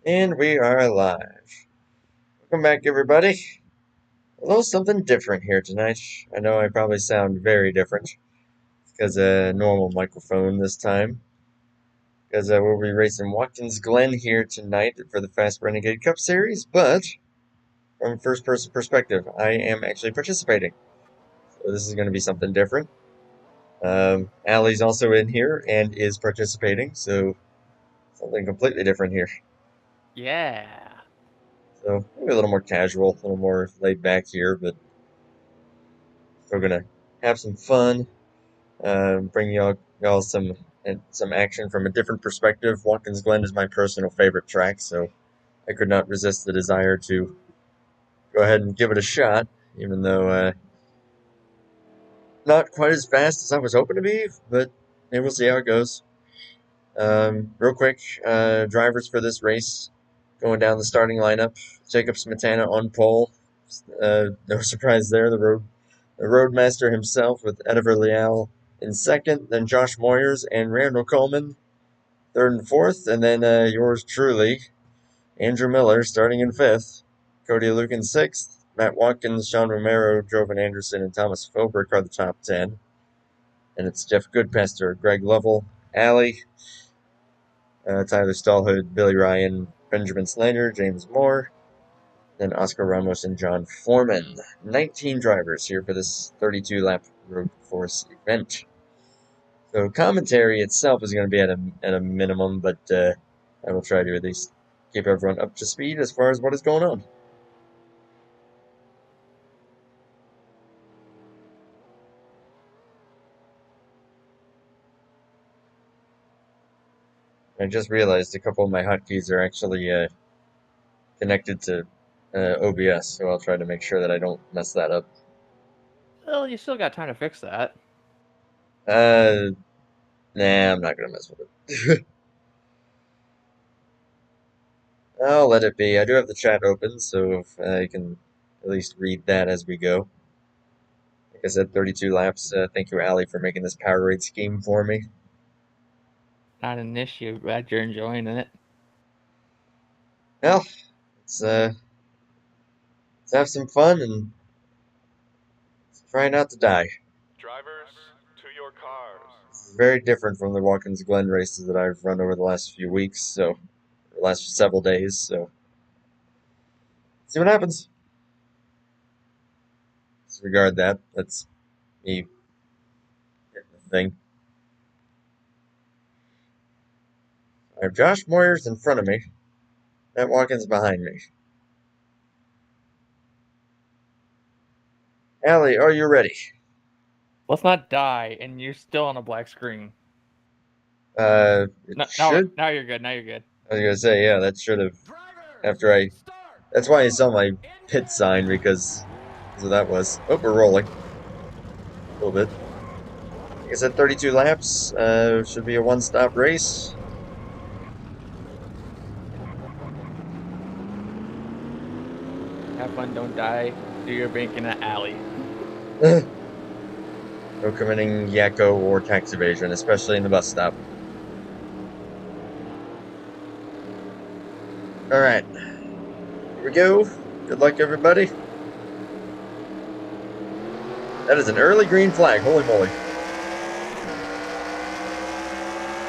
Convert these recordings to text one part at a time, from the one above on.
And we are live. Welcome back, everybody. A little something different here tonight. I know I probably sound very different because a normal microphone this time. Because we'll be racing Watkins Glen here tonight for the Fast Renegade Cup Series, but from a first-person perspective, I am actually participating. So this is going to be something different. Allie's also in here and is participating, so something completely different here. Yeah. So maybe a little more casual, a little more laid back here, but we're gonna have some fun, bring y'all some action from a different perspective. Watkins Glen is my personal favorite track, so I could not resist the desire to go ahead and give it a shot, even though not quite as fast as I was hoping to be, but maybe we'll see how it goes. Real quick, drivers for this race going down the starting lineup: Jacob Smetana on pole. No surprise there. The roadmaster himself with Ediver Leal in second, then Josh Moyers and Randall Coleman third and fourth, and then yours truly, Andrew Miller starting in fifth, Cody Luke in sixth, Matt Watkins, Sean Romero, Jovan Anderson, and Thomas Philbrick are the top 10. And it's Jeff Goodpester, Greg Lovell, Alley, Tyler Stallhood, Billy Ryan, Benjamin Slater, James Moore, then Oscar Ramos and John Foreman. 19 drivers here for this 32-lap road course event. So commentary itself is going to be at a minimum, but I will try to at least keep everyone up to speed as far as what is going on. I just realized a couple of my hotkeys are actually connected to OBS, so I'll try to make sure that I don't mess that up. Well, you still got time to fix that. Uh, nah, I'm not gonna mess with it. I'll let it be. I do have the chat open, so if I can at least read that as we go. Like I said, 32 laps. Thank you, Allie, for making this Powerade scheme for me. Not an issue. Glad you're enjoying it. Well, let's, uh, let's have some fun and try not to die. Drivers, to your cars. This is very different from the Watkins Glen races that I've run over the last few weeks, so the last several days. So see what happens. Disregard that. That's me hitting the thing. I have Josh Moyers in front of me. Matt Watkins behind me. Allie, are you ready? Let's not die, and you're still on a black screen. It No, no, should. now you're good. Now you're good. I was gonna say, yeah, that should have. After I. That's why I saw my pit sign because. So that was. Oh, we're rolling. A little bit. Like I said, 32 laps. Should be a one-stop race. Have fun. Don't die. Do your bank in an alley. No committing yakko or tax evasion, especially in the bus stop. Alright. Here we go. Good luck, everybody. That is an early green flag. Holy moly.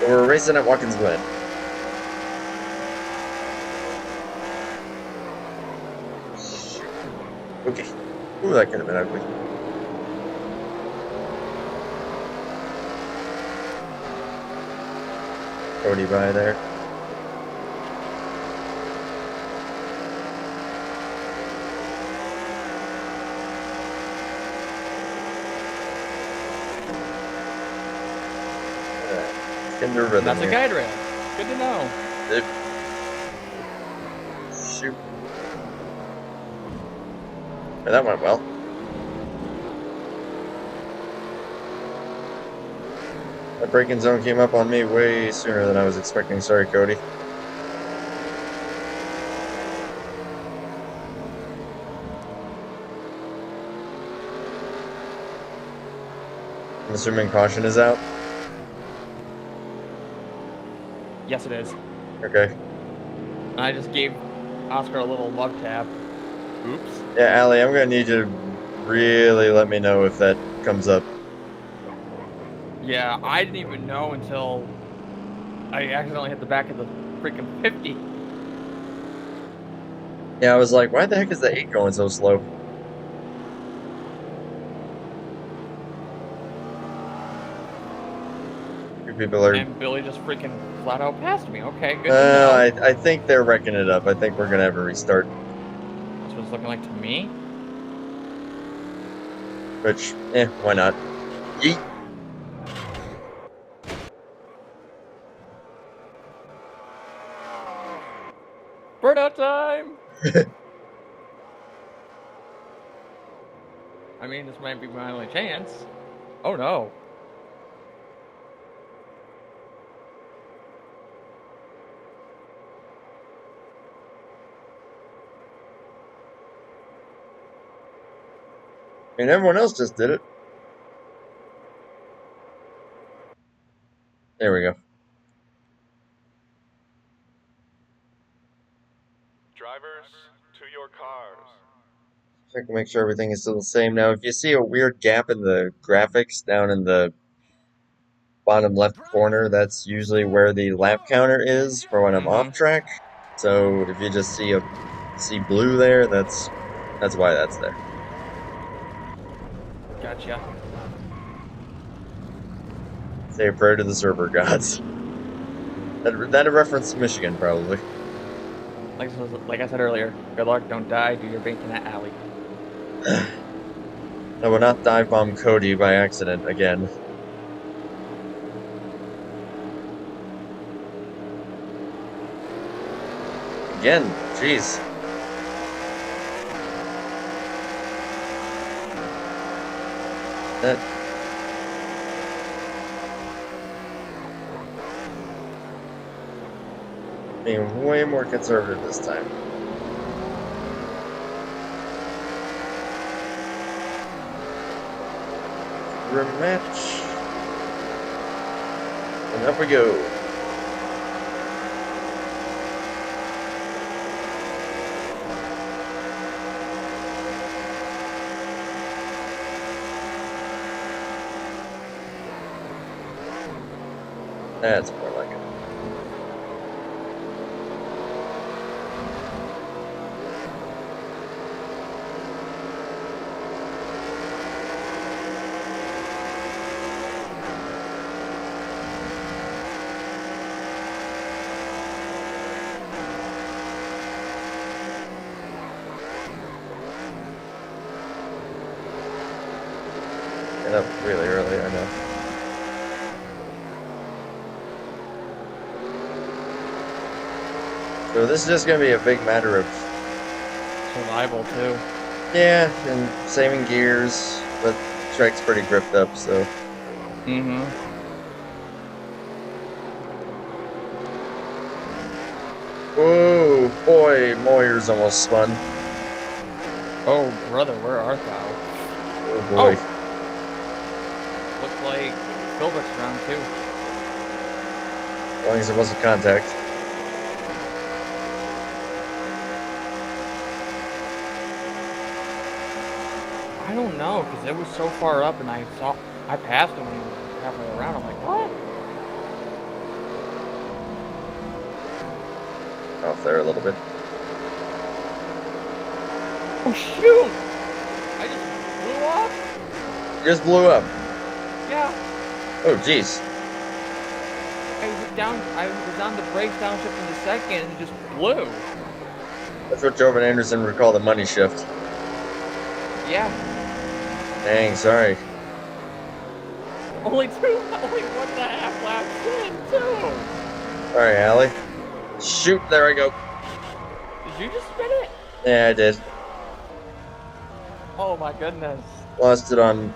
So we're racing at Watkins Glen. Okay. Ooh, that could have been ugly. Cody by there. Getting the rhythm And that's a here. guide rail. Good to know. Shoot. Yeah, that went well. That braking zone came up on me way sooner than I was expecting. Sorry, Cody. I'm assuming caution is out. Yes, it is. Okay. I just gave Oscar a little love tap. Oops. Yeah, Allie, I'm gonna need you to really let me know if that comes up. Yeah, I didn't even know until I accidentally hit the back of the freaking 50. Yeah, I was like, why the heck is the 8 going so slow? You people are. And Billy just freaking flat out passed me. Okay, good to know. I think they're wrecking it up. I think we're gonna have a restart. That's what it's looking like to me. Which, why not? Yeet. Burnout time! I mean, this might be my only chance. Oh no. I mean, everyone else just did it. There we go. Drivers, to your cars. Check to make sure everything is still the same. Now, if you see a weird gap in the graphics down in the bottom left corner, that's usually where the lap counter is for when I'm off track. So if you just see blue there, that's why that's there. Gotcha. Say a prayer to the server gods. That a reference to Michigan, probably. Like I said earlier, good luck, don't die, do your bank in that alley. I will not dive bomb Cody by accident again. Again, jeez. That. Being way more conservative this time. Rematch. And up we go. That's more like it. Get up really early, I know. So this is just going to be a big matter of Survival, too. yeah, and saving gears, but the track's pretty gripped up, so. Mm-hmm. Whoa, boy, Moyer's almost spun. Oh, brother, where art thou? Oh boy. Looks like Philbrick's around, too. As long as it wasn't contact. I don't know, because it was so far up, and I passed him when he was halfway around. I'm like, what? Off there a little bit. Oh, shoot! I just blew off? Just blew up. Yeah. Oh, jeez. I was on the brakes downshift in the second, and it just blew. That's what Jovan Anderson would call the money shift. Yeah. Dang, sorry. Only 1.5 laps in, too. Sorry, Allie. Shoot, there I go. Did you just spin it? Yeah, I did. Oh my goodness. Lost it on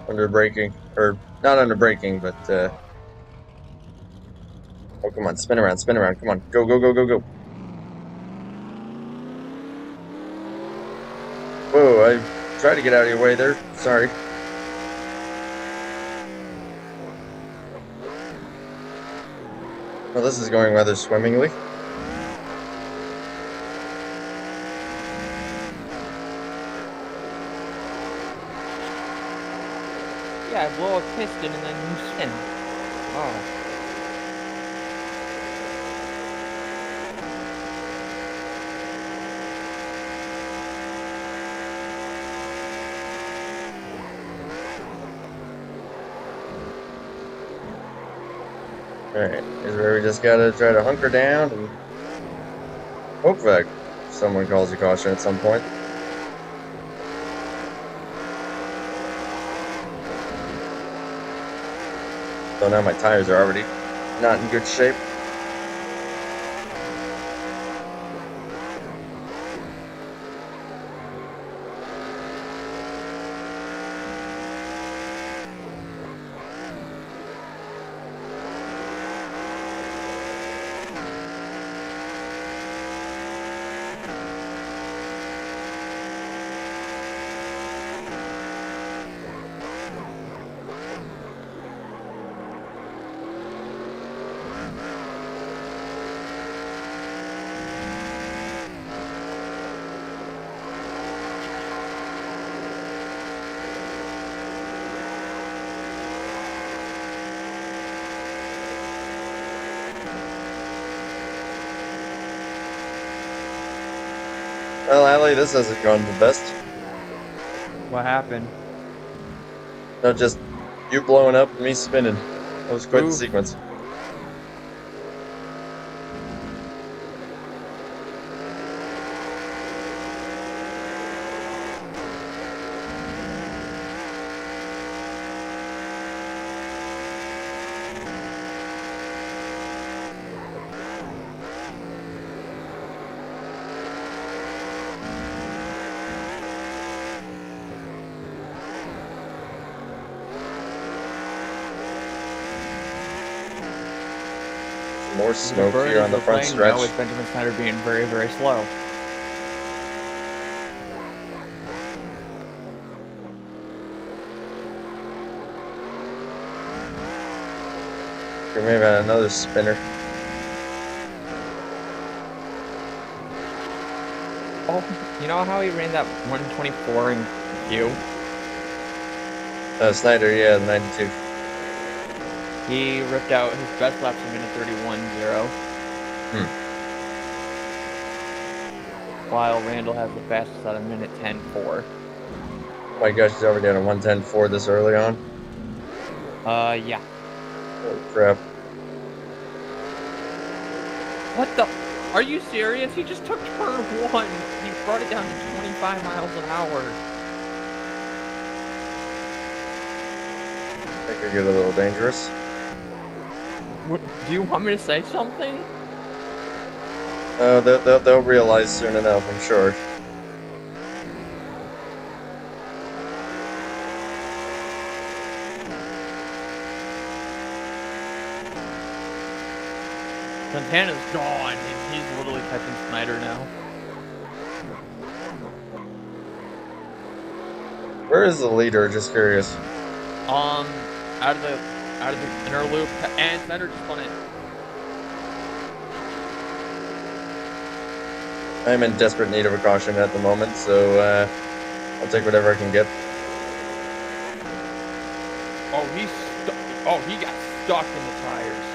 under braking. Or, not under braking, but, oh, come on, spin around, come on. Go, go, go, go, go. Whoa, I tried to get out of your way there. Sorry. Well, this is going rather swimmingly. piston and then you spin. Oh. Alright, here's where we just gotta try to hunker down and hope that someone calls a caution at some point. So now my tires are already not in good shape. Well, Allie, this hasn't gone the best. What happened? No, just you blowing up and me spinning. That was quite the sequence. More smoke here on the front stretch. Now with Benjamin Snyder being very, very slow. We may have another spinner. Oh, you know how he ran that 124 in Q? Snyder, yeah, the 92. He ripped out his best laps in minute 31.0. While Randall has the fastest at a minute 10.4. Oh my gosh, he's already at a 110.4 this early on. Yeah. Holy crap. What the? Are you serious? He just took turn 1. He brought it down to 25 miles an hour. That could get a little dangerous. What, do you want me to say something? They'll realize soon enough, I'm sure. Santana's gone, and he's literally catching Snyder now. Where is the leader? Just curious. Out of the inner loop, and Snyder just won it. I'm in desperate need of a caution at the moment, so I'll take whatever I can get. Oh, he got stuck in the tires.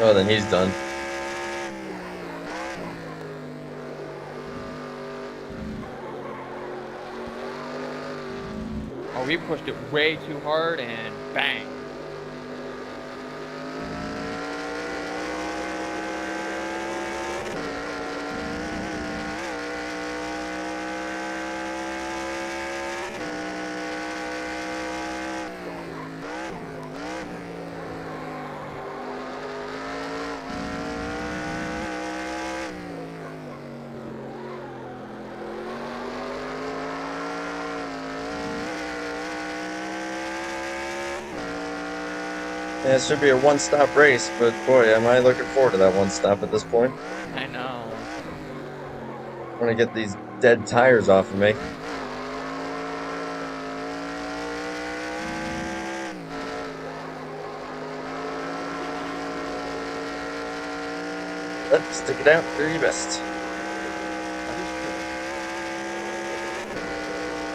Oh, then he's done. Oh, he pushed it way too hard, and bang. Yeah, it should be a one-stop race, but boy, am I looking forward to that one stop at this point. I know. I want to get these dead tires off of me. Let's stick it out, do your best.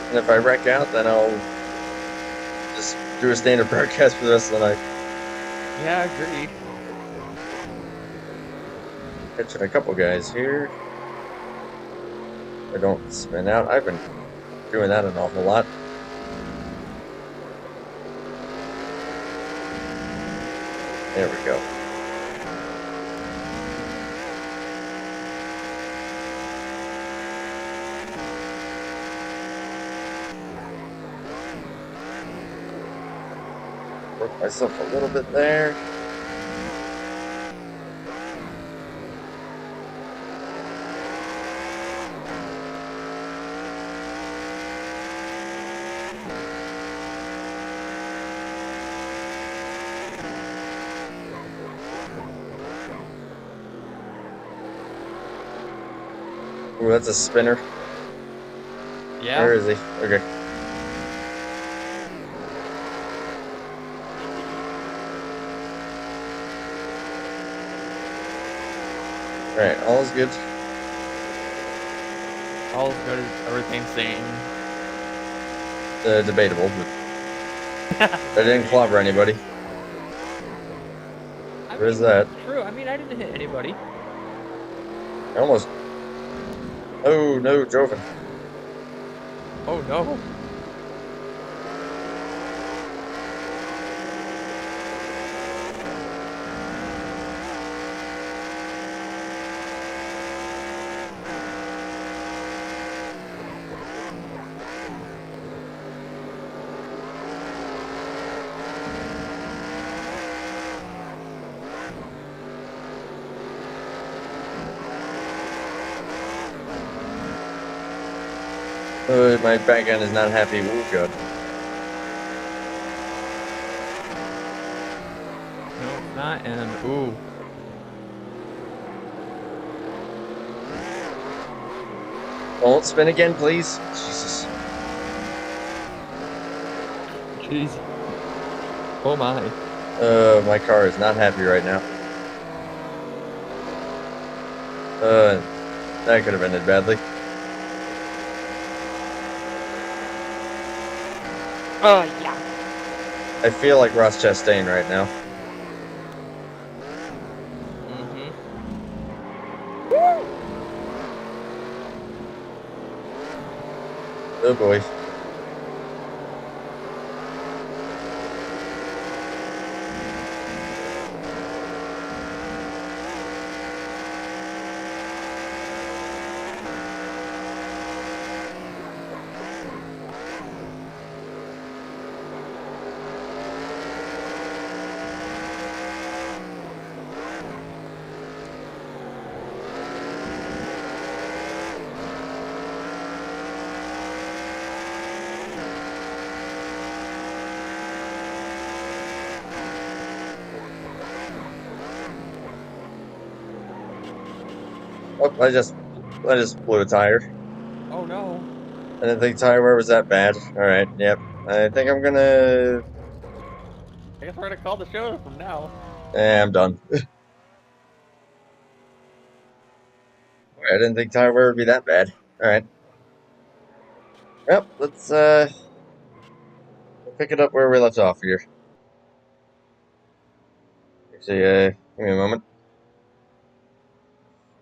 And if I wreck out, then I'll just do a standard broadcast for the rest of the night. Yeah, agreed. Catching a couple guys here. I don't spin out. I've been doing that an awful lot. There we go. Work myself a little bit there. Ooh, that's a spinner. Yeah. Where is he? Okay. Alright, all's good. All's good as everything's saying. Debatable, but I didn't clobber anybody. Where's that? True. I mean, I didn't hit anybody. I almost. Oh no, Joven. Oh no. My back end is not happy. Oh god. No, it's not. And ooh. Don't spin again, please. Jesus. Jeez. Oh my. My car is not happy right now. That could have ended badly. Oh yeah. I feel like Ross Chastain right now. Oh boy. Oh, I just blew a tire. Oh no. I didn't think tire wear was that bad. Alright, yep. I think I'm gonna... I guess we're gonna call the show from now. I'm done. I didn't think tire wear would be that bad. Alright. Well, let's pick it up where we left off here. Actually, give me a moment.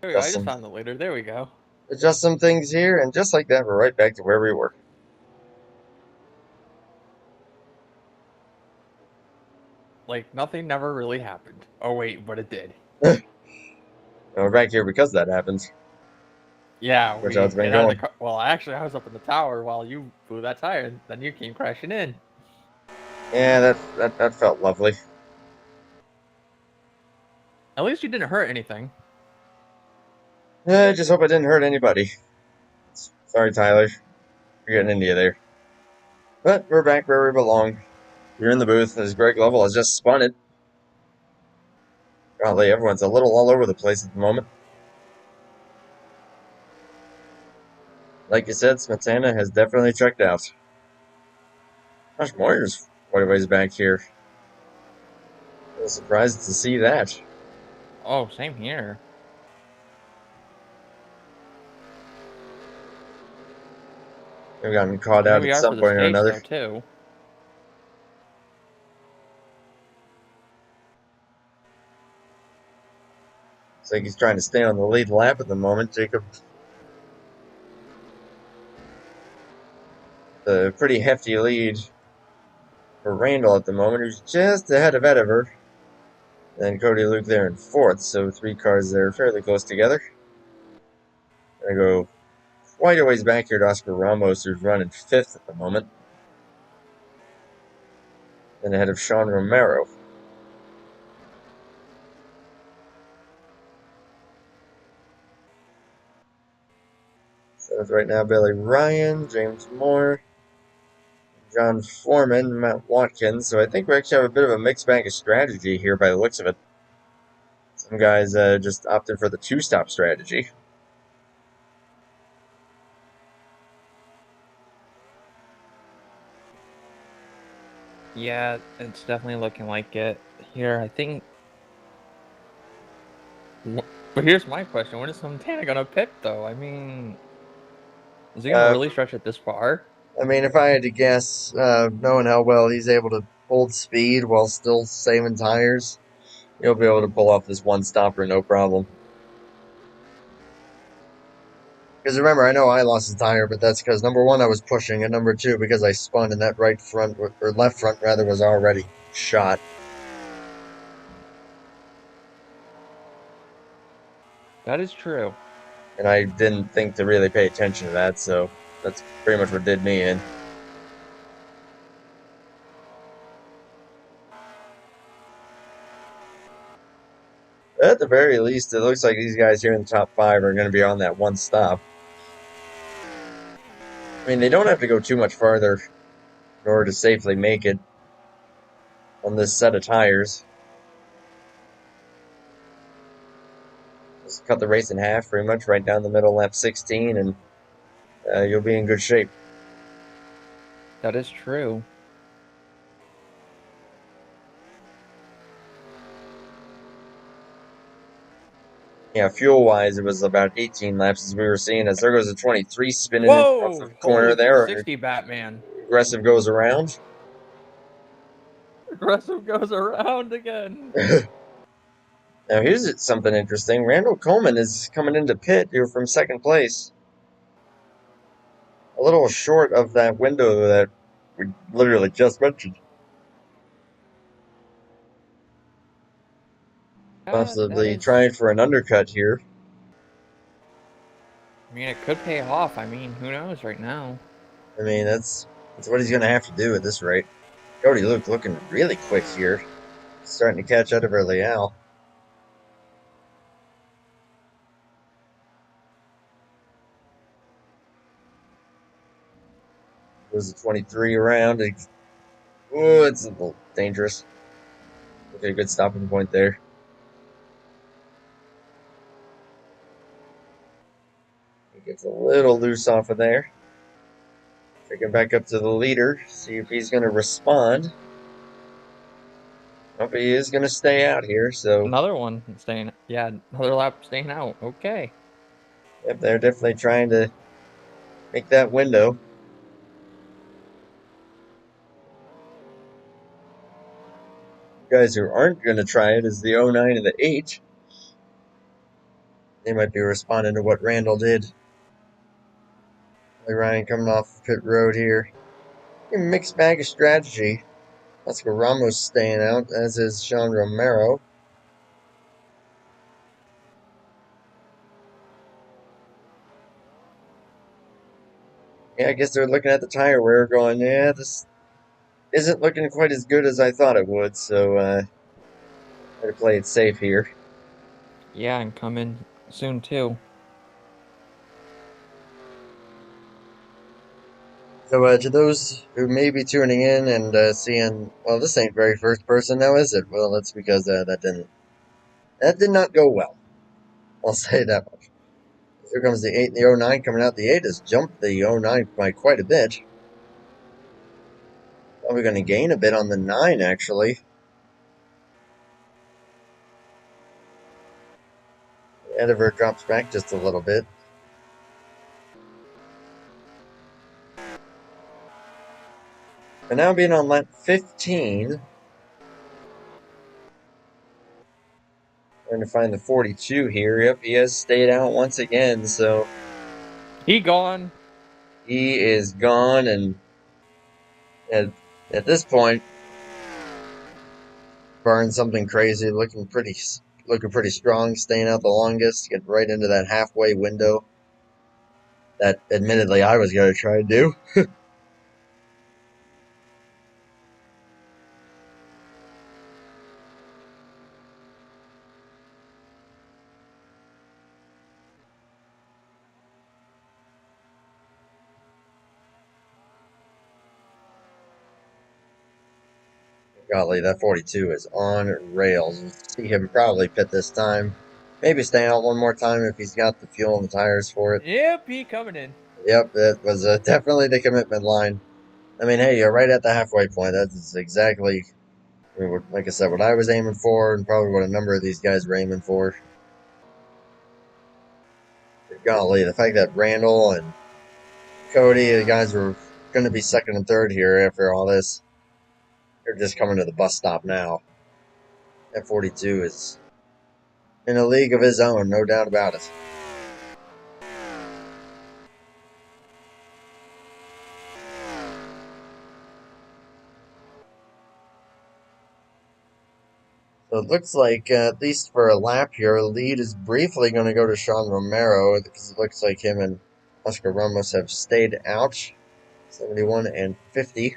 There we go. I just found it later. There we go. Adjust some things here, and just like that, we're right back to where we were. Like nothing never really happened. Oh wait, but it did. And we're back here because that happens. Yeah, Which we how it's been get out of going. the car. Well, actually, I was up in the tower while you blew that tire, and then you came crashing in. Yeah, that felt lovely. At least you didn't hurt anything. I just hope I didn't hurt anybody. Sorry, Tyler. You're getting India there. But we're back where we belong. You're in the booth, as Greg Lovell has just spun it. Golly, everyone's a little all over the place at the moment. Like you said, Smetana has definitely checked out. Gosh, Moyer's quite a ways back here. I was surprised to see that. Oh, same here. We've gotten caught Here out we at are for some the point or stage another. though too. Looks like he's trying to stay on the lead lap at the moment. Jacob, the pretty hefty lead for Randall at the moment, who's just ahead of Ediver. Then Cody Luke there in fourth, so 3 cars there fairly close together. Gonna go quite a ways back here to Oscar Ramos, who's running 5th at the moment. Then ahead of Sean Romero. 7th right now, Billy Ryan, James Moore, John Foreman, Matt Watkins. So I think we actually have a bit of a mixed bag of strategy here by the looks of it. Some guys just opted for the 2-stop strategy. Yeah, it's definitely looking like it here. I think. But here's my question: when is Montana gonna pit, though? I mean, is he gonna really stretch it this far? I mean, if I had to guess, knowing how well he's able to hold speed while still saving tires, he'll be able to pull off this 1-stopper no problem. Because remember, I know I lost a tire, but that's because number 1, I was pushing, and number 2, because I spun and that right front, or left front rather, was already shot. That is true. And I didn't think to really pay attention to that, so that's pretty much what did me in. At the very least, it looks like these guys here in the top 5 are going to be on that 1 stop. I mean, they don't have to go too much farther in order to safely make it on this set of tires. Just cut the race in half, pretty much, right down the middle, lap 16, and you'll be in good shape. That is true. Yeah, fuel-wise, it was about 18 laps as we were seeing, as there goes a 23 spinning off the Whoa! corner Holy there. 360, Batman. Aggressive goes around. Aggressive goes around again. Now, here's something interesting. Randall Coleman is coming into pit here from 2nd place. A little short of that window that we literally just mentioned. Possibly trying for an undercut here. I mean, it could pay off. I mean, who knows right now? I mean, that's what he's going to have to do at this rate. Cody Luke looking really quick here. Starting to catch out of our Leal. There's a 23 around. Oh, it's a little dangerous. Okay, good stopping point there. He gets a little loose off of there. Taking back up to the leader. See if he's going to respond. Hope he is going to stay out here. So Another one staying. Yeah, another lap staying out. Okay. Yep, they're definitely trying to make that window. Guys who aren't going to try it is the 09 and the 8. They might be responding to what Randall did. Ryan coming off pit road here. A mixed bag of strategy. Oscar Ramos staying out, as is Sean Romero. Yeah, I guess they're looking at the tire wear going, yeah, this isn't looking quite as good as I thought it would, so better play it safe here. Yeah, and come in soon too. So to those who may be tuning in and seeing, well, this ain't very first person now, is it? Well, that's because that did not go well. I'll say that much. Here comes the 8 and the 09 coming out. The 8 has jumped the 09 by quite a bit. Probably going to gain a bit on the 9, actually. Ediver drops back just a little bit. And now being on lap 15. Trying to find the 42 here. Yep, he has stayed out once again, so He gone. he is gone, and at this point, barring something crazy, looking pretty strong, staying out the longest, get right into that halfway window that admittedly I was going to try and do. Golly, that 42 is on rails. We'll see him probably pit this time. Maybe stay out one more time if he's got the fuel and the tires for it. Yep, he coming in. Yep, that was definitely the commitment line. I mean, hey, you're right at the halfway point. That's exactly, like I said, what I was aiming for, and probably what a number of these guys were aiming for. But golly, the fact that Randall and Cody, the guys were going to be second and third here after all this. They're just coming to the bus stop now. That 42 is in a league of his own, no doubt about it. So it looks like, at least for a lap here, the lead is briefly going to go to Sean Romero, because it looks like him and Oscar Ramos have stayed out. 71 and 50.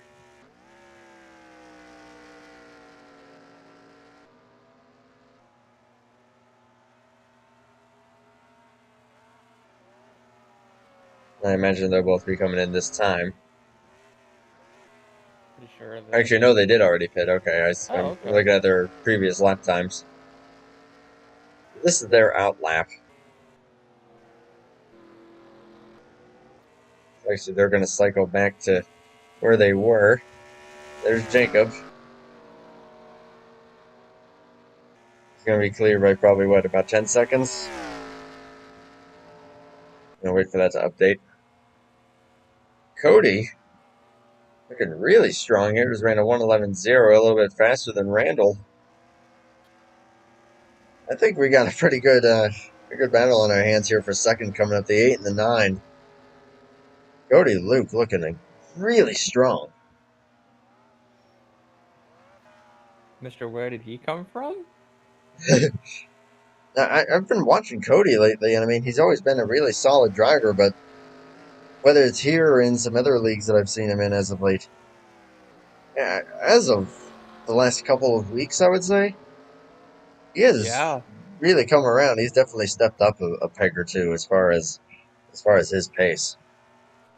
I imagine they'll both be coming in this time. Pretty sure. Actually, no, they did already pit. Okay, I'm okay. looking at their previous lap times. This is their out lap. Actually, they're going to cycle back to where they were. There's Jacob. He's going to be cleared by probably, what, about 10 seconds? I'm going to wait for that to update. Cody, looking really strong here. Just ran a 1:11.0, a little bit faster than Randall. I think we got a pretty good battle on our hands here for second, coming up the 8 and the 9. Cody Luke looking really strong. Mr. Where did he come from? I've been watching Cody lately, and I mean, he's always been a really solid driver, but whether it's here or in some other leagues that I've seen him in as of late, as of the last couple of weeks, I would say, he has really come around. He's definitely stepped up a peg or two as far as his pace.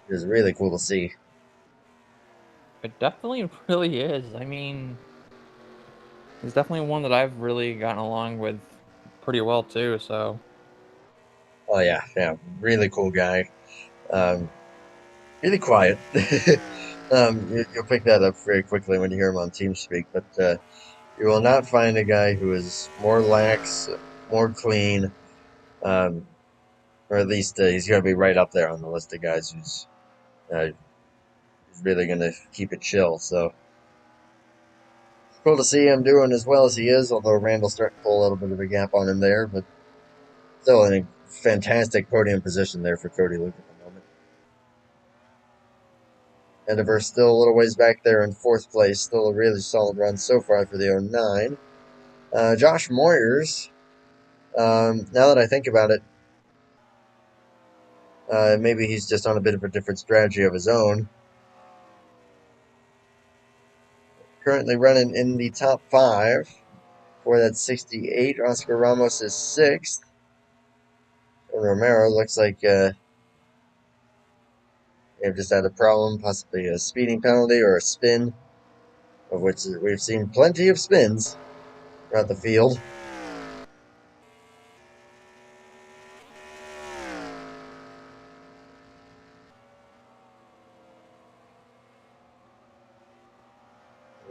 It is really cool to see. It definitely really is. I mean, he's definitely one that I've really gotten along with pretty well too. So. Oh yeah, really cool guy. Really quiet. You'll pick that up very quickly when you hear him on TeamSpeak, but you will not find a guy who is more lax, more clean, or at least he's going to be right up there on the list of guys who's really going to keep it chill. So it's cool to see him doing as well as he is, although Randall's starting to pull a little bit of a gap on him there, but still in a fantastic podium position there for Cody Luke at the moment. Endeavor still a little ways back there in fourth place. Still a really solid run so far for the 09. Josh Moyers, now that I think about it, maybe he's just on a bit of a different strategy of his own. Currently running in the top 5 for that 68. Oscar Ramos is 6th. And Romero looks like they've just had a problem, possibly a speeding penalty or a spin, of which we've seen plenty of spins throughout the field.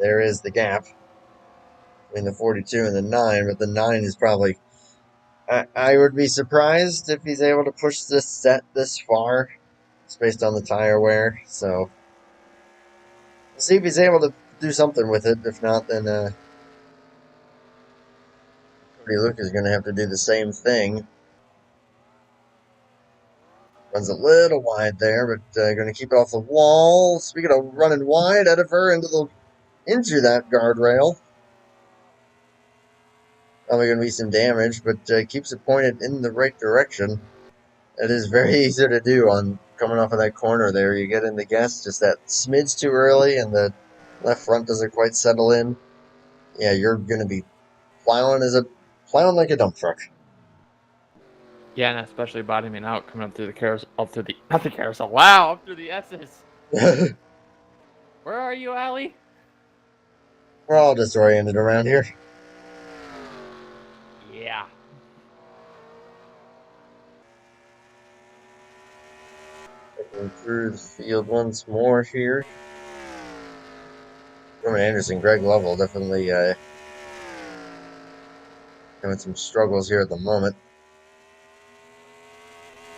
There is the gap between the 42 and the 9, but the 9 is probably... I would be surprised if he's able to push this set this far. It's based on the tire wear, so... We'll see if he's able to do something with it. If not, then Cody Luke is going to have to do the same thing. Runs a little wide there, but going to keep it off the wall. Speaking of running wide, Edifer into that guardrail. Probably going to be some damage, but keeps it pointed in the right direction. It is very easy to do on coming off of that corner there. You get in the gas just that smidge too early, and the left front doesn't quite settle in. Yeah, you're going to be plowing like a dump truck. Yeah, and especially bottoming out, coming up through the carousel, not the carousel. Wow, up through the S's. Where are you, Allie? We're all disoriented around here. Yeah. Looking through the field once more here. Roman Anderson, Greg Lovell definitely having some struggles here at the moment.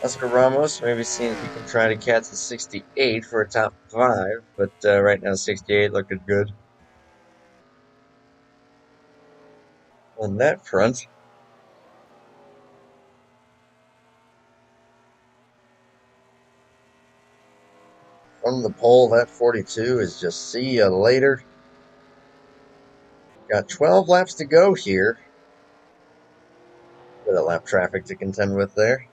Oscar Ramos, maybe seeing if he can try to catch the 68 for a top 5, but right now 68 looking good on that front. From the pole, that 42 is just see you later. Got 12 laps to go here. Bit of lap traffic to contend with there.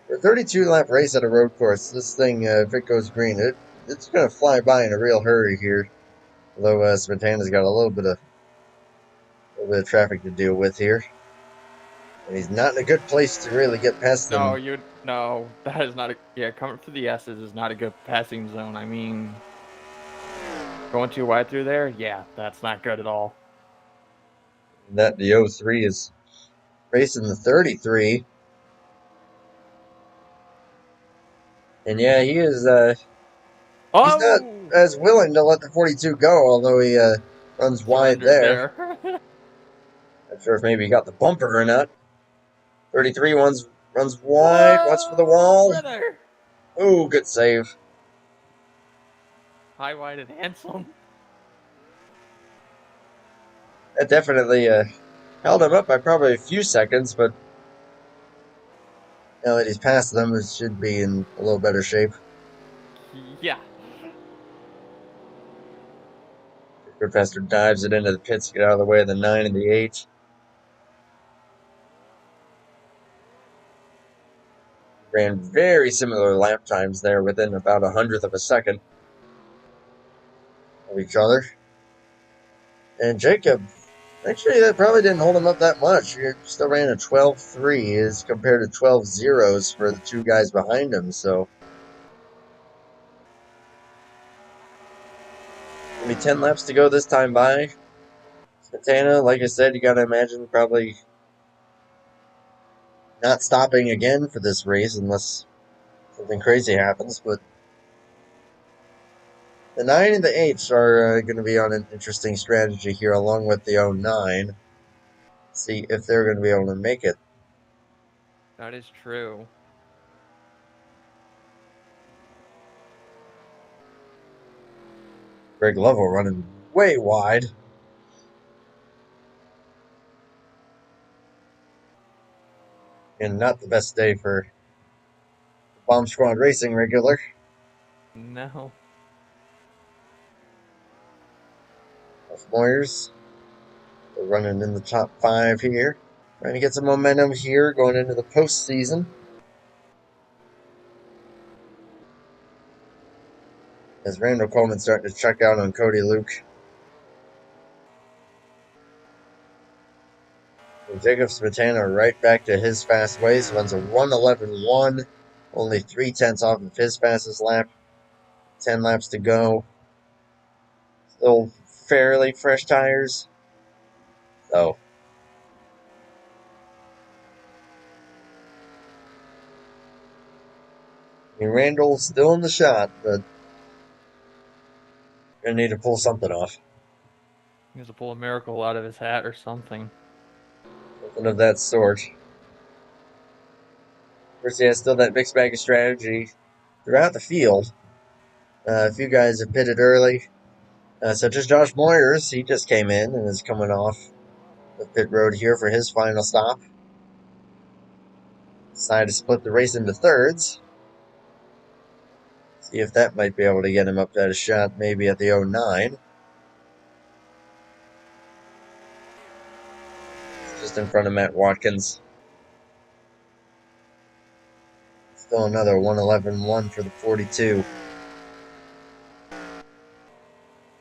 For a 32-lap race at a road course, this thing, if it goes green, it's going to fly by in a real hurry here. Although Smetana's got a little bit of traffic to deal with here. And he's not in a good place to really get past them. No, that is not coming through the S's is not a good passing zone. I mean, going too wide through there, yeah, that's not good at all. That the 03 is racing the 33. And yeah, he is, he's not as willing to let the 42 go, although he runs wide there. Not sure if maybe he got the bumper or not. 33 runs wide. Watch for the wall. Brother. Oh, good save. High, wide, and handsome. That definitely held him up by probably a few seconds, but now that he's past them, it should be in a little better shape. Yeah. Professor dives it into the pits to get out of the way of the 9 and the 8. Ran very similar lap times there within about 100th of a second of each other. And Jacob, actually, that probably didn't hold him up that much. He still ran a 12.3 as compared to 12 zeros for the two guys behind him, so. Only 10 laps to go this time by. Smetana, like I said, you gotta imagine probably not stopping again for this race unless something crazy happens, but the 9 and the 8s are going to be on an interesting strategy here along with the 09. See if they're going to be able to make it. That is true. Greg Lovell running way wide. And not the best day for the Bomb Squad Racing regular. No. Moyers running in the top 5 here. Trying to get some momentum here going into the postseason. As Randall Coleman starting to check out on Cody Luke. And Jacob Smetana right back to his fast ways. Runs a 1:11.1. Only 0.3 off of his fastest lap. 10 laps to go. Still fairly fresh tires. So. I mean, Randall's still in the shot, but gonna need to pull something off. He has to pull a miracle out of his hat or something. Something of that sort. Of course, he has still that mixed bag of strategy throughout the field. A few guys have pitted early. Such as Josh Moyers, he just came in and is coming off the pit road here for his final stop. Decided to split the race into thirds. See if that might be able to get him up at a shot, maybe at the 09. Just in front of Matt Watkins. Still another 1:11.1 for the 42.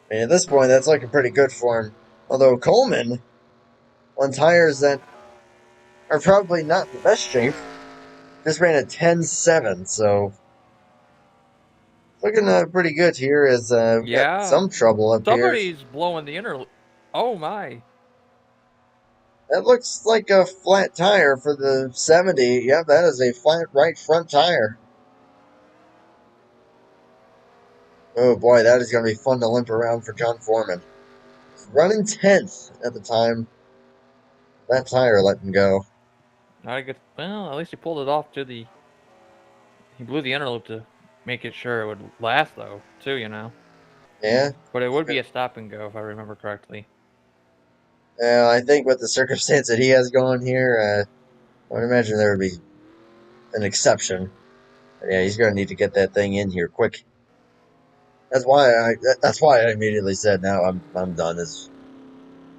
And at this point, that's looking pretty good for him. Although Coleman, on tires that are probably not in the best shape, just ran a 10.7, so looking pretty good here as we've got Yeah. some trouble up here. Somebody's blowing the inner. Oh my. That looks like a flat tire for the 70. Yeah, that is a flat right front tire. Oh boy, that is going to be fun to limp around for John Foreman. Running 10th at the time that tire let him go. Not a good. Well, at least he pulled it off to the. He blew the inner loop to make it sure it would last, though, too, you know. Yeah. But it would be a stop and go, if I remember correctly. I think with the circumstance that he has going here, I would imagine there would be an exception. But yeah, he's going to need to get that thing in here quick. That's why I immediately said, "No, I'm done." Is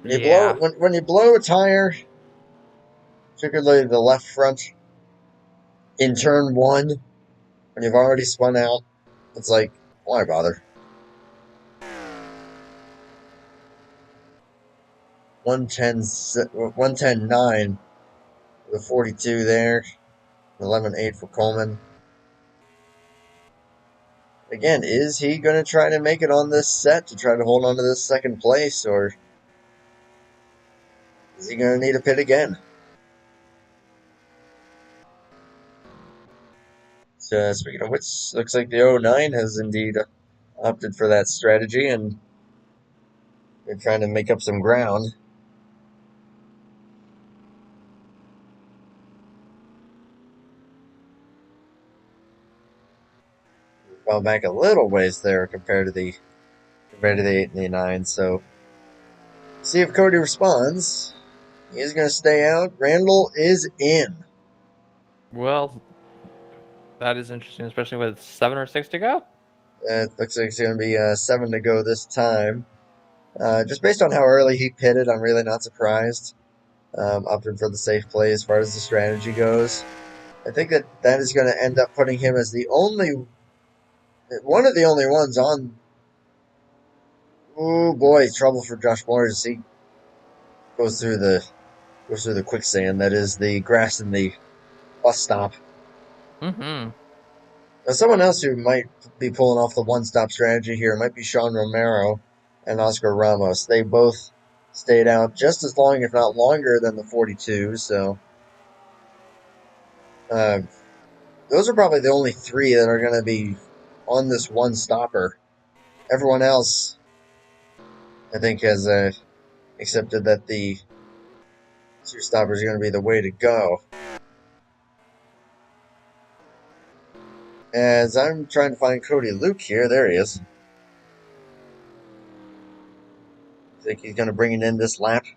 when you blow a tire, particularly the left front, in turn one, when you've already spun out, it's like, why bother? 110.9 for the 42 there, 11.8 for Coleman. Again, is he going to try to make it on this set to try to hold on to this second place, or is he going to need a pit again? So, speaking of which, looks like the 09 has indeed opted for that strategy, and they're trying to make up some ground. Fell back a little ways there compared to the 8 and the 9. So, see if Cody responds. He is going to stay out. Randall is in. Well, that is interesting, especially with 7 or 6 to go. It looks like it's going to be 7 to go this time. Just based on how early he pitted, I'm really not surprised. Opted for the safe play as far as the strategy goes. I think that is going to end up putting him as one of the only ones on. Oh boy, trouble for Josh Moyers. He goes through the quicksand that is the grass in the bus stop. Mm-hmm. Now, someone else who might be pulling off the one-stop strategy here might be Sean Romero and Oscar Ramos. They both stayed out just as long, if not longer, than the 42. So those are probably the only three that are going to be on this one stopper. Everyone else, I think, has accepted that the two stoppers are going to be the way to go. As I'm trying to find Cody Luke here, there he is. I think he's going to bring it in this lap.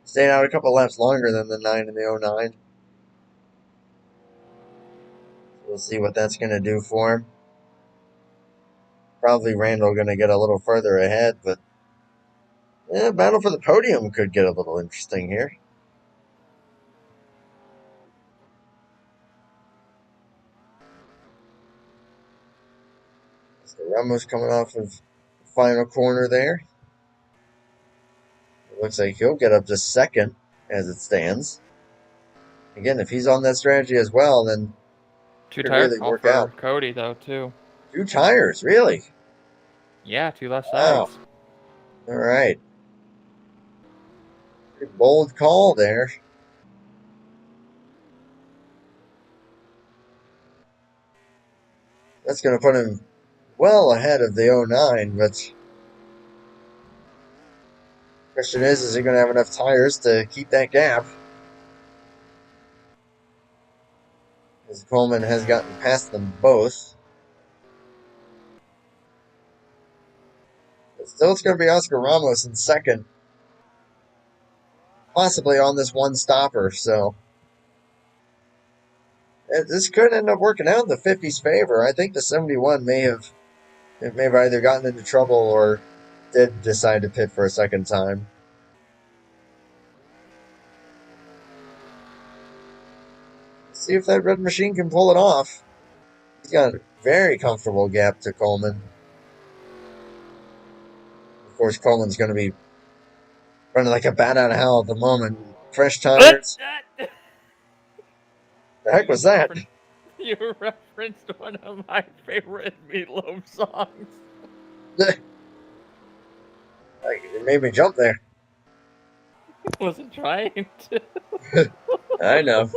Staying out a couple laps longer than the 9 and the 09. We'll see what that's going to do for him. Probably Randall going to get a little further ahead, but yeah, battle for the podium could get a little interesting here. So Ramos coming off of the final corner there. It looks like he'll get up to second as it stands. Again, if he's on that strategy as well, then 2 it could tires really off work for out. Cody, though, too. 2 tires, really? Yeah, 2 left Wow. sides. All right. Pretty bold call there. That's going to put him well ahead of the 09, but question is he going to have enough tires to keep that gap? As Coleman has gotten past them both. Still, it's going to be Oscar Ramos in second. Possibly on this one stopper, so this could end up working out in the 50's favor. I think the 71 may have either gotten into trouble or did decide to pit for a second time. See if that red machine can pull it off. He's got a very comfortable gap to Coleman. Of course, Coleman's going to be running like a bat out of hell at the moment. Fresh tires. The heck was that? You referenced one of my favorite Meatloaf songs. It made me jump there. Wasn't trying to. I know.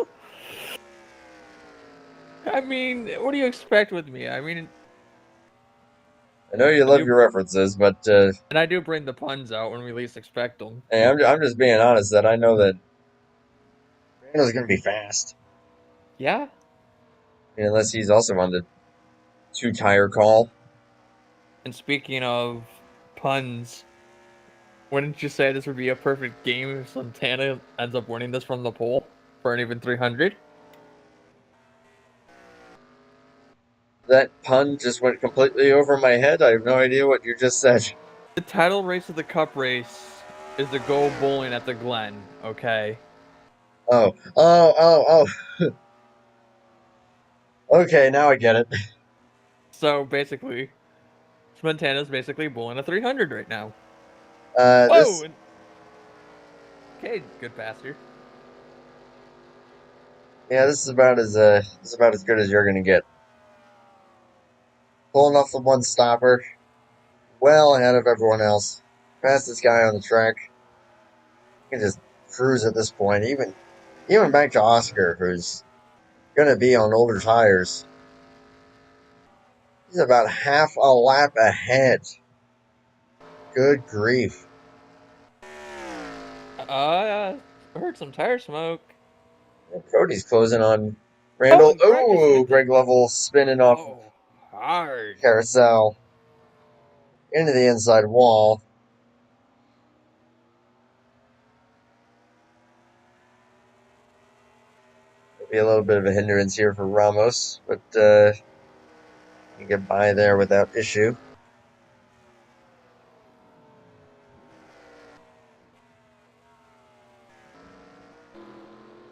I mean, what do you expect with me? I mean, I know you love your references, but and I do bring the puns out when we least expect them. Hey, I'm just being honest that I know that Randall's going to be fast. Yeah. Unless he's also on the 2-tire call. And speaking of puns, wouldn't you say this would be a perfect game if Santana ends up winning this from the pole for an even 300? That pun just went completely over my head. I have no idea what you just said. The title race of the Cup race is to go bowling at the Glen, okay? Oh. Okay, now I get it. So basically, Montana's basically bowling a 300 right now. Whoa! Okay, good passer. Yeah, this is about as good as you're gonna get. Pulling off the one stopper, well ahead of everyone else. Fastest guy on the track. You can just cruise at this point. Even back to Oscar, who's gonna be on older tires. He's about half a lap ahead. Good grief. I heard some tire smoke. Cody's closing on Randall. Oh, Greg Level spinning off hard. carousel into the inside wall. Be a little bit of a hindrance here for Ramos, but you get by there without issue.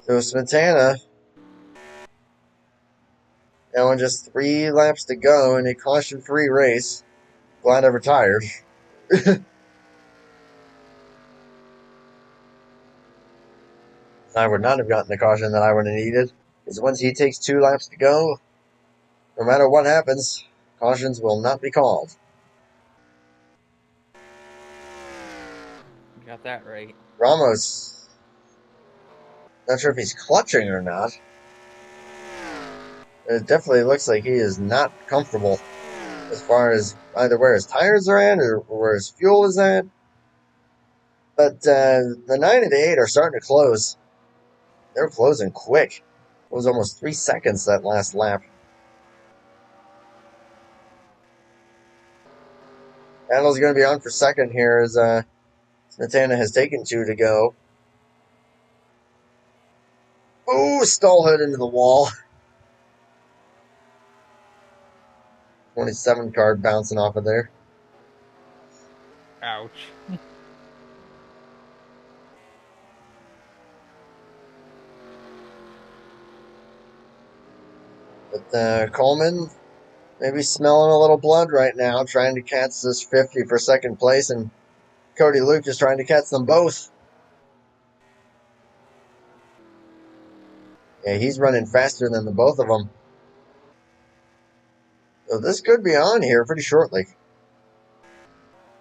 So Smetana, now in just 3 laps to go in a caution-free race. Glad I retired. I would not have gotten the caution that I would have needed. Because once he takes 2 laps to go, no matter what happens, cautions will not be called. You got that right. Ramos, not sure if he's clutching or not. It definitely looks like he is not comfortable as far as either where his tires are at or where his fuel is at. But the 9 and the 8 are starting to close. They're closing quick. It was almost 3 seconds that last lap. Randall's going to be on for second here as Smetana has taken 2 to go. Oh, stall hood into the wall. 27 card bouncing off of there. Ouch. But Coleman maybe smelling a little blood right now, trying to catch this 50 for second place, and Cody Luke is trying to catch them both. Yeah, he's running faster than the both of them. So this could be on here pretty shortly.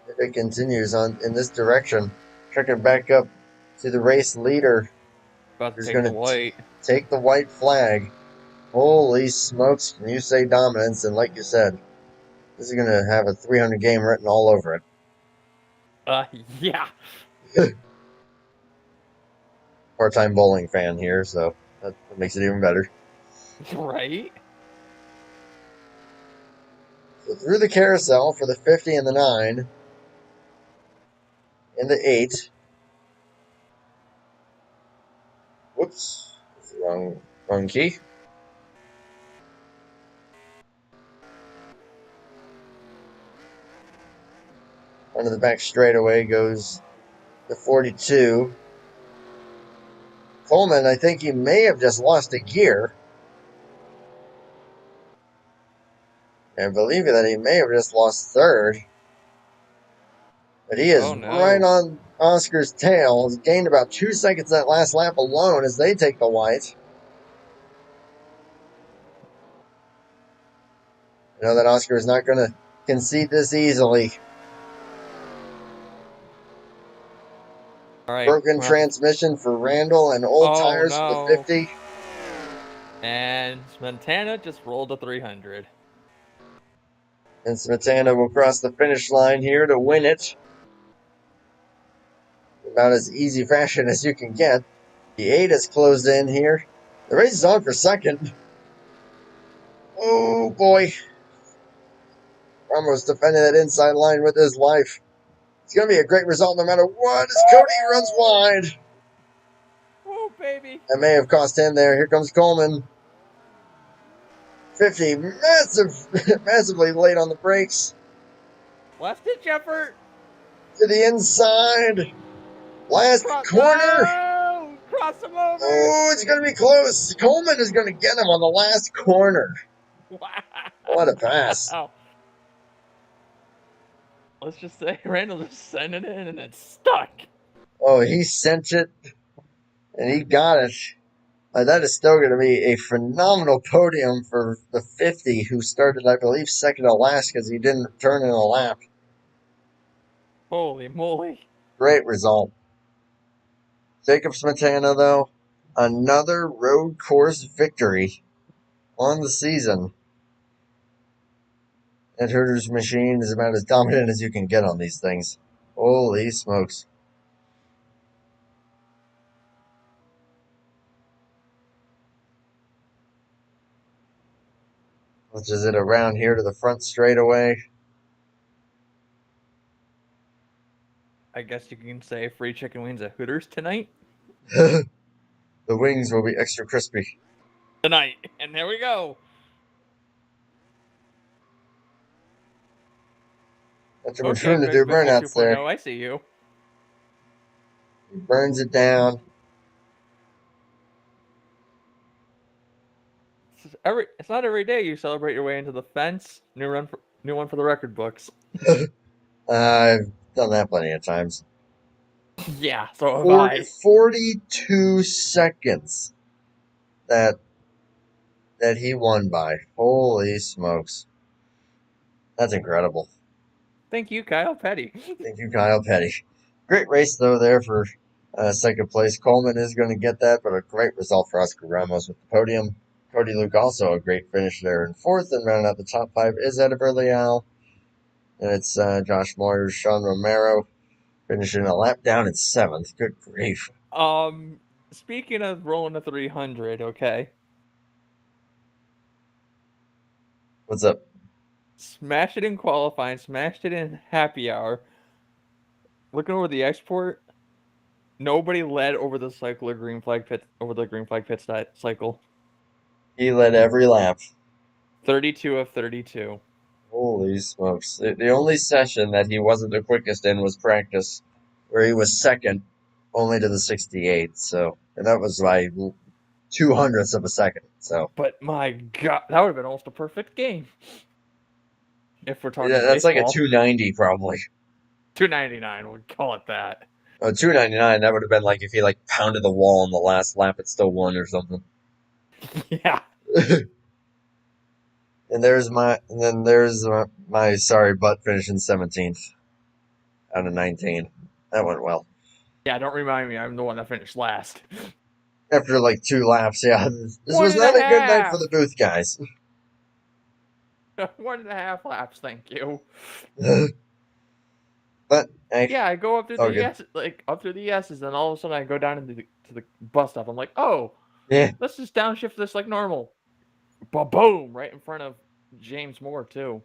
If it continues on in this direction. Checking back up to the race leader. About to take the white. Take the white flag. Holy smokes, can you say dominance? And like you said, this is going to have a 300 game written all over it. Yeah. Part-time bowling fan here, so that makes it even better. Right? So through the carousel for the 50 and the 9. in the 8. Whoops. That's the wrong key. Onto the back straightaway goes the 42. Coleman, I think he may have just lost a gear. I believe that he may have just lost third. But he is Oh, no. right on Oscar's tail. He's gained about 2 seconds that last lap alone as they take the white. I know that Oscar is not going to concede this easily. All right. Broken transmission for Randall and old Oh, tires for the no. 50. And Montana just rolled a 300. And Smetana will cross the finish line here to win it. About as easy fashion as you can get. The 8 is closed in here. The race is on for second. Oh boy. Ramos defending that inside line with his life. It's going to be a great result no matter what as Cody runs wide. Oh, baby. That may have cost him there. Here comes Coleman. 50, massively late on the brakes. Last ditch effort. To the inside. Last corner. No! Cross him over. Oh, it's going to be close. Coleman is going to get him on the last corner. Wow. What a pass. Let's just say Randall just sent it in and it's stuck. Oh, he sent it and he got it. That is still going to be a phenomenal podium for the 50, who started, I believe, second to last because he didn't turn in a lap. Holy moly. Great result. Jacob Smetana, though, another road course victory on the season. That Herder's machine is about as dominant as you can get on these things. Holy smokes. Which is it around here to the front straightaway. I guess you can say free chicken wings at Hooters tonight. The wings will be extra crispy. Tonight. And there we go. That's what we're trying to do, Big Biscuit burnouts there. 2.0, I see you. He burns it down. It's not every day you celebrate your way into the fence. New one for the record books. I've done that plenty of times. Yeah, so have I. 42 seconds that he won by. Holy smokes. That's incredible. Thank you, Kyle Petty. Thank you, Kyle Petty. Great race, though, there for second place. Coleman is going to get that, but a great result for Oscar Ramos with the podium. Cody Luke also a great finish there in fourth, and rounding out the top 5 is Edinburgh Leal. And it's Josh Moyers, Sean Romero, finishing a lap down in 7th. Good grief. Speaking of rolling a 300, okay. What's up? Smashed it in qualifying, smashed it in happy hour. Looking over the export, nobody led over the cycle or green flag pit cycle. He led every lap. 32 of 32. Holy smokes. The only session that he wasn't the quickest in was practice, where he was second only to the 68. So, and that was by 200ths of a second. So, but my God, that would have been almost a perfect game. If we're talking that's baseball. like a 290 probably. 299, we'll call it that. Oh, 299, that would have been like if he like pounded the wall on the last lap, it still won or something. Yeah. And there's my sorry butt finishing 17th out of 19. That went well. Yeah, don't remind me. I'm the one that finished last. After like 2 laps, yeah. This was not a good night for the booth guys. 1.5 laps, thank you. But hey, yeah, I go up through up through the S's, and all of a sudden I go down into the bus stop. I'm like, oh, yeah, let's just downshift this like normal. Boom! Right in front of James Moore too.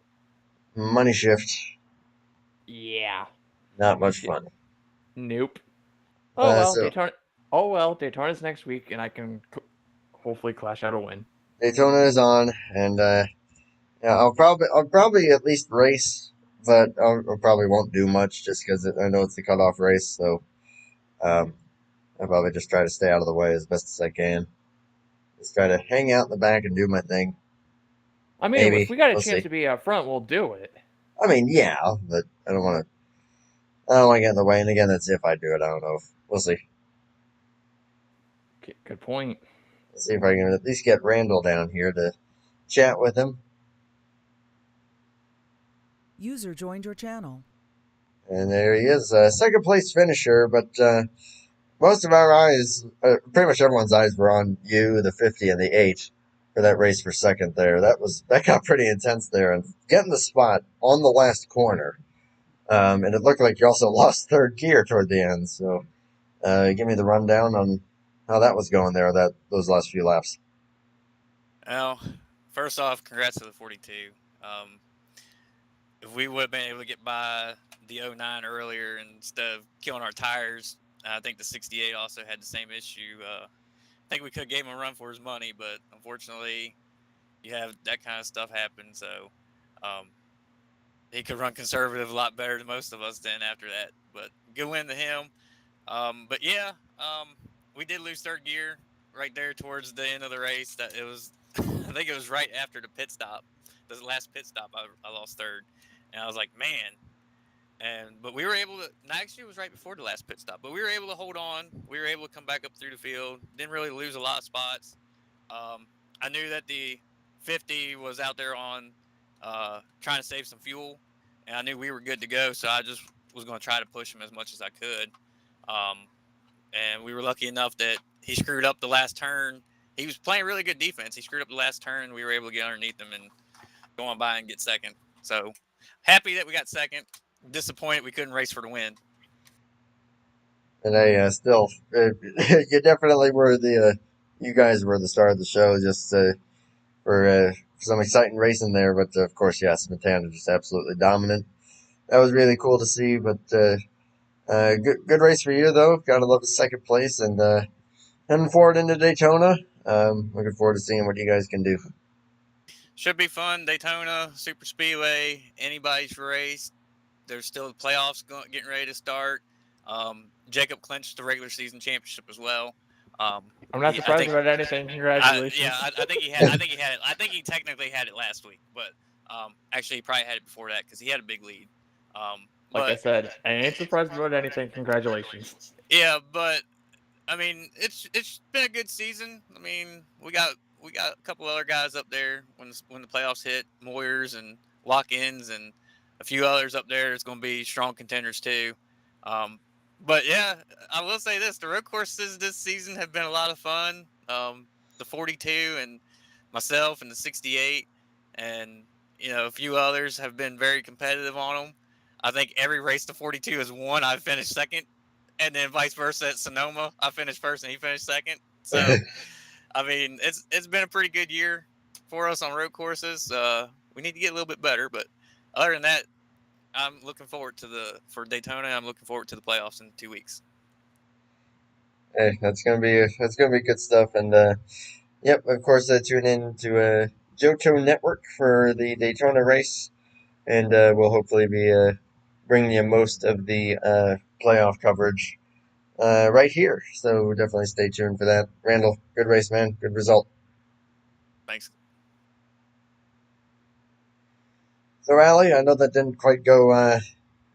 money shift. Yeah. Not much fun. Nope. Oh well, So Daytona. Oh well, Daytona's next week, and I can hopefully clash out a win. Daytona is on, and yeah, I'll probably at least race, but I probably won't do much just because I know it's the cutoff race. So um, I'll probably just try to stay out of the way as best as I can. Just try to hang out in the back and do my thing. I mean, if Maybe we got a we'll chance see. to be up front, we'll do it. I mean, yeah, but I don't want to. I don't want to get in the way. And again, that's if I do it. I don't know. We'll see. Okay, good point. Let's see if I can at least get Randall down here to chat with him. User joined your channel. And there he is, second place finisher. But most of our eyes, pretty much everyone's eyes, were on you, the 50 and the 8 for that race for second there. That got pretty intense there, and getting the spot on the last corner. And it looked like you also lost third gear toward the end. So give me the rundown on how that was going there, those last few laps. Well, first off, congrats to the 42. If we would have been able to get by the 09 earlier instead of killing our tires, I think the 68 also had the same issue. I think we could have gave him a run for his money, but unfortunately, you have that kind of stuff happen. So he could run conservative a lot better than most of us then after that. But good win to him. But yeah, we did lose third gear right there towards the end of the race. That it was, I think it was right after the pit stop, the last pit stop. I lost third, and I was like, man. But we were able to. Actually, it was right before the last pit stop. But we were able to hold on. We were able to come back up through the field. Didn't really lose a lot of spots. I knew that the 50 was out there on trying to save some fuel, and I knew we were good to go. So I just was going to try to push him as much as I could. And we were lucky enough that he screwed up the last turn. He was playing really good defense. He screwed up the last turn. We were able to get underneath him and go on by and get second. So happy that we got second. Disappointed we couldn't race for the win. And I still, you definitely were you guys were the star of the show, just for some exciting racing there. But of course, yes, Montana just absolutely dominant. That was really cool to see. But good race for you though. Gotta love the second place, and heading forward into Daytona. Looking forward to seeing what you guys can do. Should be fun. Daytona, Super Speedway, anybody's race. There's still the playoffs getting ready to start. Jacob clinched the regular season championship as well. I'm not surprised about anything. Congratulations. I think he had. I think he had it. I think he technically had it last week, but actually he probably had it before that because he had a big lead. Like I said, I ain't surprised about anything. Congratulations. Yeah, but I mean, it's been a good season. I mean, we got a couple other guys up there when the playoffs hit, Moyers and Watkins and a few others up there. It's going to be strong contenders too. But yeah, I will say this: the road courses this season have been a lot of fun. The 42 and myself and the 68 and a few others have been very competitive on them. I think every race the 42 has won. I've finished second, and then vice versa at Sonoma. I finished first and he finished second. So, I mean, it's been a pretty good year for us on road courses. We need to get a little bit better, but other than that, I'm looking forward for Daytona. I'm looking forward to the playoffs in 2 weeks. Hey, that's gonna be good stuff. And yep, of course, tune in to Johto Network for the Daytona race, and we'll hopefully be bringing you most of the playoff coverage right here. So definitely stay tuned for that. Randall, good race, man. Good result. Thanks. So, Allie, I know that didn't quite go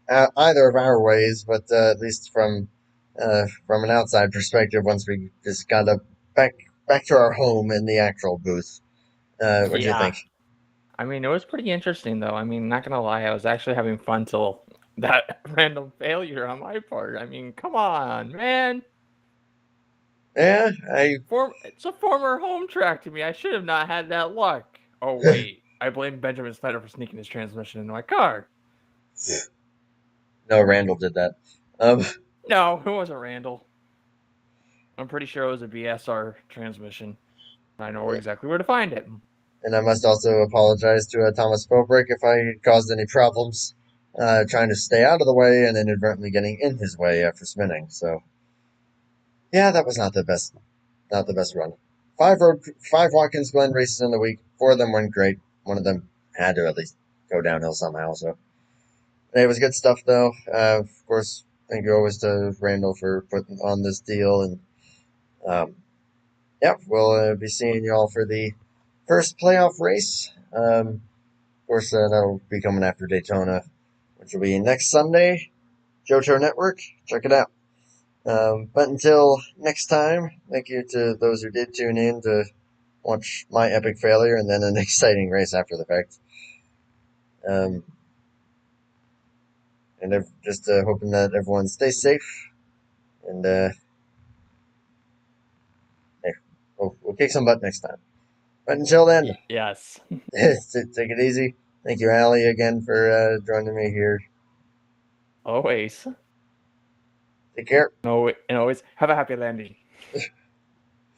either of our ways, but at least from an outside perspective, once we just got up back to our home in the actual booth, what do you think? I mean, it was pretty interesting, though. I mean, not gonna lie, I was actually having fun till that random failure on my part. I mean, come on, man. Yeah, It's a former home track to me. I should have not had that luck. Oh wait, I blame Benjamin Snyder for sneaking his transmission into my car. no, Randall did that. No, it wasn't Randall. I'm pretty sure it was a BSR transmission. I know exactly where to find it. And I must also apologize to Thomas Philbrick if I caused any problems trying to stay out of the way and inadvertently getting in his way after spinning. So, yeah, that was not the best run. Five Watkins Glen races in the week. 4 of them went great. One of them had to at least go downhill somehow. So, it was good stuff, though. Of course, thank you always to Randall for putting on this deal. And, yeah, we'll be seeing you all for the first playoff race. Of course, that'll be coming after Daytona, which will be next Sunday. JoJo Network, check it out. But until next time, thank you to those who did tune in to watch my epic failure and then an exciting race after the fact. And just hoping that everyone stays safe. And hey, we'll kick some butt next time. But until then, Yes. take it easy. Thank you, Allie, again for joining me here. Always. Take care. No, and always have a happy landing.